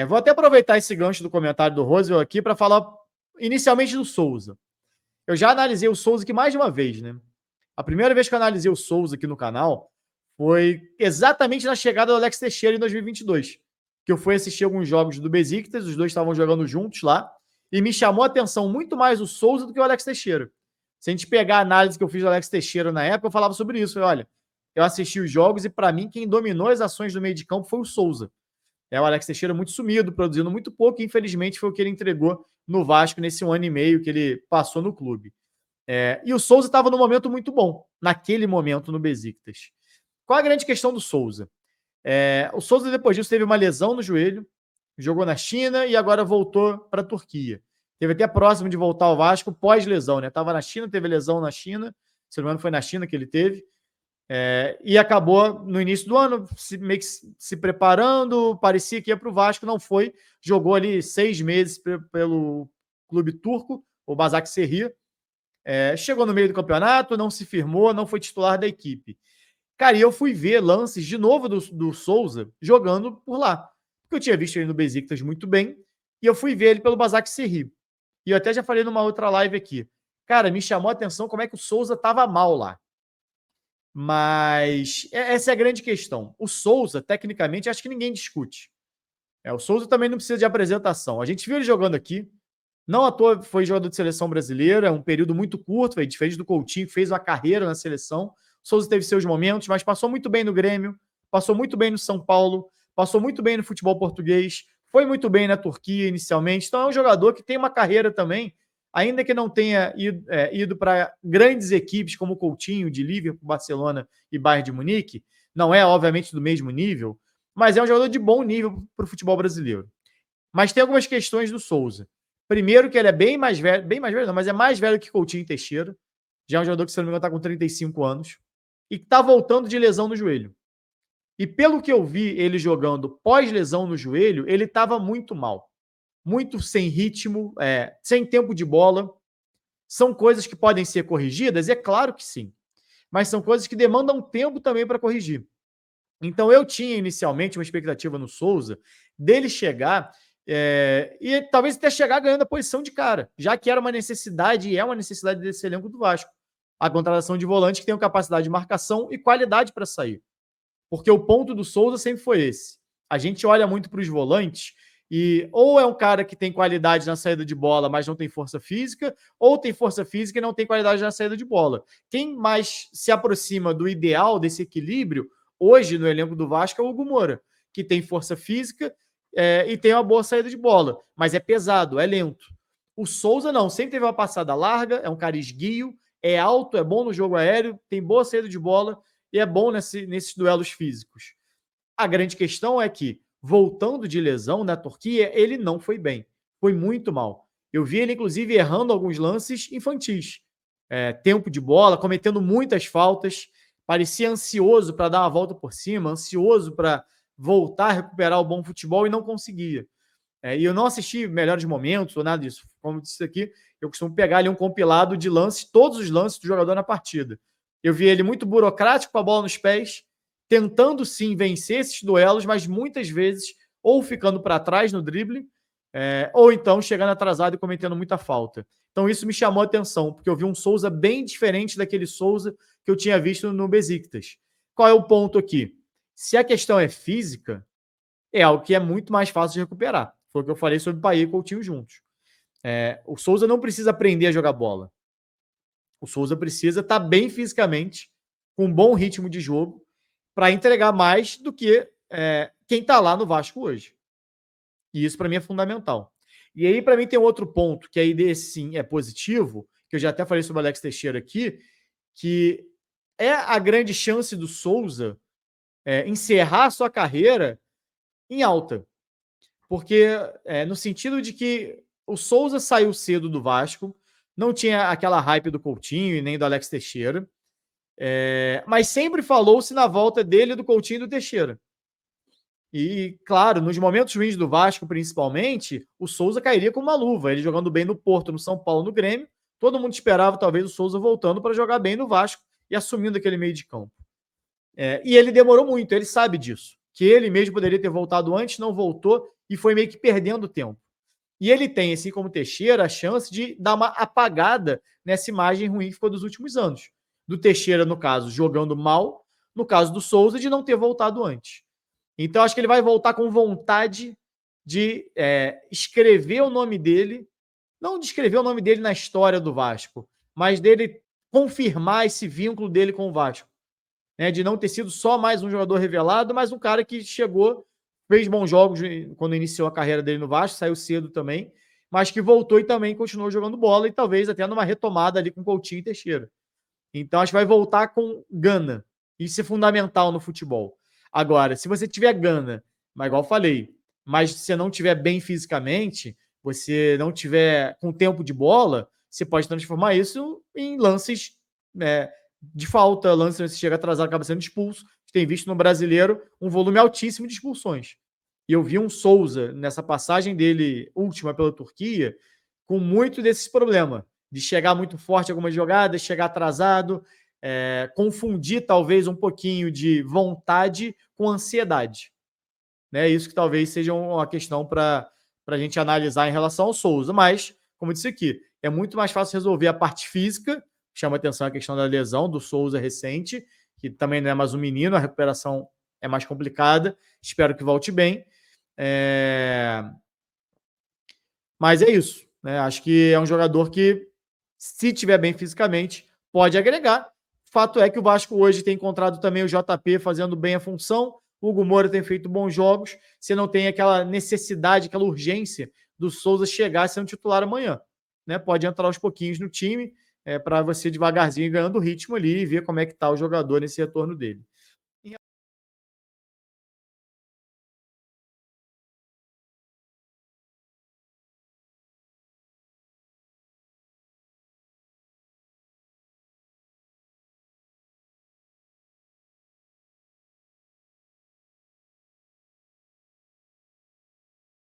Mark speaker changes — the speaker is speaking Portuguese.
Speaker 1: Vou até aproveitar esse gancho do comentário do Roosevelt aqui para falar inicialmente do Souza. Eu já analisei o Souza aqui mais de uma vez, né? A primeira vez que eu analisei o Souza aqui no canal foi exatamente na chegada do Alex Teixeira em 2022, que eu fui assistir alguns jogos do Besiktas, os dois estavam jogando juntos lá, e me chamou a atenção muito mais o Souza do que o Alex Teixeira. Se a gente pegar a análise que eu fiz do Alex Teixeira na época, eu falava sobre isso. Olha, eu assisti os jogos e, para mim, quem dominou as ações do meio de campo foi o Souza. O Alex Teixeira muito sumido, produzindo muito pouco, e infelizmente foi o que ele entregou no Vasco nesse 1 ano e meio que ele passou no clube. E o Souza estava num momento muito bom, naquele momento no Besiktas. Qual a grande questão do Souza? O Souza, depois disso, teve uma lesão no joelho, jogou na China e agora voltou para a Turquia. Teve até próximo de voltar ao Vasco pós-lesão, né? Estava na China, teve lesão na China, se não me engano foi na China que ele teve, e acabou no início do ano meio que se preparando, parecia que ia para o Vasco, não foi, jogou ali 6 meses pelo clube turco, o Başakşehir, chegou no meio do campeonato, não se firmou, não foi titular da equipe. Cara, e eu fui ver lances de novo do Souza jogando por lá, porque eu tinha visto ele no Besiktas muito bem, e eu fui ver ele pelo Başakşehir. E eu até já falei numa outra live aqui. Cara, me chamou a atenção como é que o Souza estava mal lá. Mas essa é a grande questão. O Souza, tecnicamente, acho que ninguém discute. O Souza também não precisa de apresentação. A gente viu ele jogando aqui. Não à toa foi jogador de seleção brasileira, um período muito curto, foi diferente do Coutinho, que fez uma carreira na seleção. O Souza teve seus momentos, mas passou muito bem no Grêmio, passou muito bem no São Paulo, passou muito bem no futebol português, foi muito bem na Turquia inicialmente. Então é um jogador que tem uma carreira também, ainda que não tenha ido para grandes equipes como o Coutinho, de Liverpool, Barcelona e Bayern de Munique. Não é, obviamente, do mesmo nível, mas é um jogador de bom nível para o futebol brasileiro. Mas tem algumas questões do Souza. Primeiro que ele é bem mais velho não, mas é mais velho que Coutinho e Teixeira. Já é um jogador que, se não me engano, está com 35 anos. E que está voltando de lesão no joelho. E pelo que eu vi ele jogando pós-lesão no joelho, ele estava muito mal. Muito sem ritmo, sem tempo de bola. São coisas que podem ser corrigidas? É claro que sim. Mas são coisas que demandam tempo também para corrigir. Então eu tinha inicialmente uma expectativa no Souza dele chegar e talvez até chegar ganhando a posição de cara, já que era uma necessidade e é uma necessidade desse elenco do Vasco. A contratação de volante que tem capacidade de marcação e qualidade para sair. Porque o ponto do Souza sempre foi esse. A gente olha muito para os volantes e ou é um cara que tem qualidade na saída de bola, mas não tem força física, ou tem força física e não tem qualidade na saída de bola. Quem mais se aproxima do ideal desse equilíbrio hoje no elenco do Vasco é o Hugo Moura, que tem força física e tem uma boa saída de bola, mas é pesado, é lento. O Souza não, sempre teve uma passada larga, é um cara esguio, é alto, é bom no jogo aéreo, tem boa saída de bola e é bom nesses duelos físicos. A grande questão é que, voltando de lesão na Turquia, ele não foi bem, foi muito mal. Eu vi ele, inclusive, errando alguns lances infantis. Tempo de bola, cometendo muitas faltas, parecia ansioso para dar uma volta por cima, ansioso para voltar a recuperar o bom futebol e não conseguia. E eu não assisti melhores momentos ou nada disso. Como disse aqui, eu costumo pegar ali um compilado de lances, todos os lances do jogador na partida. Eu vi ele muito burocrático com a bola nos pés, tentando sim vencer esses duelos, mas muitas vezes ou ficando para trás no drible, ou então chegando atrasado e cometendo muita falta. Então isso me chamou a atenção, porque eu vi um Souza bem diferente daquele Souza que eu tinha visto no Besiktas. Qual é o ponto aqui? Se a questão é física, é algo que é muito mais fácil de recuperar. Foi o que eu falei sobre Bahia e Coutinho juntos. O Souza não precisa aprender a jogar bola. O Souza precisa estar bem fisicamente, com um bom ritmo de jogo, para entregar mais do que quem está lá no Vasco hoje. E isso, para mim, é fundamental. E aí, para mim, tem outro ponto, que aí desse sim é positivo, que eu já até falei sobre o Alex Teixeira aqui, que é a grande chance do Souza encerrar a sua carreira em alta. Porque, no sentido de que o Souza saiu cedo do Vasco, não tinha aquela hype do Coutinho e nem do Alex Teixeira, mas sempre falou-se na volta dele, do Coutinho e do Teixeira. E, claro, nos momentos ruins do Vasco, principalmente, o Souza cairia com uma luva. Ele jogando bem no Porto, no São Paulo, no Grêmio, todo mundo esperava, talvez, o Souza voltando para jogar bem no Vasco e assumindo aquele meio de campo. E ele demorou muito, ele sabe disso. Que ele mesmo poderia ter voltado antes, não voltou, e foi meio que perdendo tempo. E ele tem, assim como o Teixeira, a chance de dar uma apagada nessa imagem ruim que ficou dos últimos anos. Do Teixeira, no caso, jogando mal, no caso do Souza, de não ter voltado antes. Então, acho que ele vai voltar com vontade de escrever o nome dele, não de escrever o nome dele na história do Vasco, mas dele confirmar esse vínculo dele com o Vasco. Né, de não ter sido só mais um jogador revelado, mas um cara que chegou, fez bons jogos quando iniciou a carreira dele no Vasco, saiu cedo também, mas que voltou e também continuou jogando bola e talvez até numa retomada ali com Coutinho e Teixeira. Então acho que vai voltar com gana. Isso é fundamental no futebol. Agora, se você tiver gana, mas igual eu falei, mas se você não tiver bem fisicamente, você não tiver com tempo de bola, você pode transformar isso em lances de falta, lance você chega atrasado, acaba sendo expulso. A gente tem visto no Brasileiro um volume altíssimo de expulsões. E eu vi um Souza, nessa passagem dele última pela Turquia, com muito desses problemas, de chegar muito forte em algumas jogadas, chegar atrasado, confundir talvez um pouquinho de vontade com ansiedade. Né? Isso que talvez seja uma questão para a gente analisar em relação ao Souza. Mas, como eu disse aqui, é muito mais fácil resolver a parte física. Chama atenção a questão da lesão do Souza recente, que também não é mais um menino, a recuperação é mais complicada. Espero que volte bem. Mas é isso. Né? Acho que é um jogador que, se tiver bem fisicamente, pode agregar. Fato é que o Vasco hoje tem encontrado também o JP fazendo bem a função. O Hugo Moura tem feito bons jogos. Você não tem aquela necessidade, aquela urgência do Souza chegar sendo titular amanhã. Né? Pode entrar aos pouquinhos no time para você devagarzinho ganhando ritmo ali e ver como é que está o jogador nesse retorno dele.